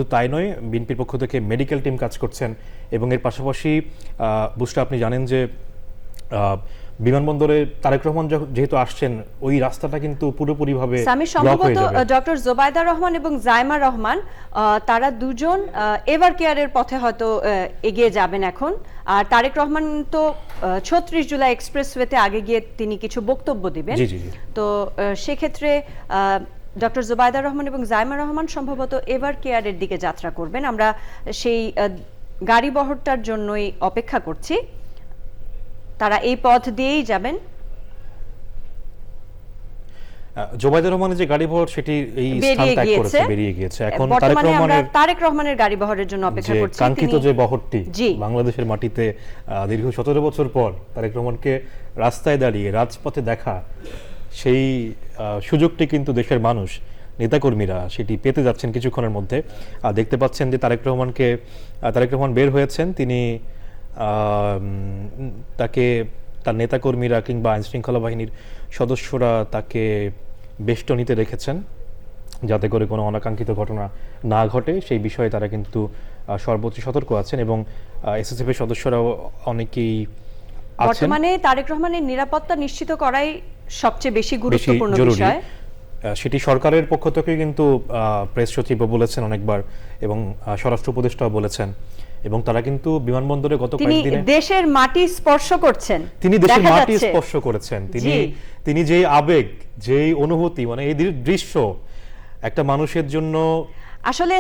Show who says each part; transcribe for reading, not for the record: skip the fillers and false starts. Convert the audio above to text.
Speaker 1: শুধু তাই নয়, বিএনপির পক্ষ থেকে মেডিকেল টিম কাজ করছেন এবং এর পাশাপাশি বুসরা আপনি জানেন যে বিমানবন্দরে তারেক রহমান যেহেতু আসছেন, ওই রাস্তাটা কিন্তু পুরোপুরিভাবে ব্লক হয়ে যাবে।
Speaker 2: ডক্টর জোবায়দা রহমান এবং জাইমা রহমান তারা দুজন এভার কেয়ারের পথে হয়তো এগিয়ে যাবেন এখন। আর তারেক রহমান তো ৩৬ জুলাই এক্সপ্রেসওয়েতে আগে গিয়ে তিনি কিছু বক্তব্য দিবেন। তো সেক্ষেত্রে ডক্টর জোবায়দা রহমান এবং জাইমা রহমান সম্ভবত এভার কেয়ারের দিকে যাত্রা করবেন। আমরা সেই গাড়ি বহরটার জন্যই অপেক্ষা করছি, তারা এই পথ দিয়েই যাবেন।
Speaker 1: জোবায়দা রহমানের যে গাড়ি বহর সেটি এই স্থান ত্যাগ করেছে, বেরিয়ে গিয়েছে। এখন
Speaker 2: তারেক রহমানের গাড়ি বহরের জন্য অপেক্ষা করছি।
Speaker 1: কাঙ্ক্ষিত যে বহরটি বাংলাদেশের মাটিতে দীর্ঘ ১৭ বছর পর তারেক রহমানকে রাস্তায় দাঁড়িয়ে রাজপথে দেখা, সেই সুযোগটি কিন্তু দেশের মানুষ, নেতাকর্মীরা সেটি পেতে যাচ্ছেন কিছুক্ষণের মধ্যে। দেখতে পাচ্ছেন যে তারেক রহমান বের হয়েছেন, তিনি তাকে তার নেতাকর্মীরা কিংবা আইনশৃঙ্খলা বাহিনীর সদস্যরা তাকে বেষ্টনীতে রেখেছেন যাতে করে কোনো অনাকাঙ্ক্ষিত ঘটনা না ঘটে, সেই বিষয়ে তারা কিন্তু সর্বোচ্চ সতর্ক আছেন এবং এসএসএফ এর সদস্যরাও অনেকেই আছেন।
Speaker 2: বর্তমানে তারেক রহমানের নিরাপত্তা নিশ্চিত করাই সবচেয়ে বেশি গুরুত্বপূর্ণ বিষয়।
Speaker 1: সেটি সরকারের পক্ষ থেকে কিন্তু প্রেস সচিবও বলেছেন অনেকবার এবং স্বরাষ্ট্র উপদেষ্টাও বলেছেন, এবং তারা কিন্তু বিমানবন্দরে গত কয়েকদিনে
Speaker 2: দেশের মাটি স্পর্শ করছেন।
Speaker 1: তিনি দেশের মাটি স্পর্শ করেছেন। তিনি যে আবেগ, যে অনুভূতি, মানে এই দৃশ্য একটা মানুষের জন্য আসলে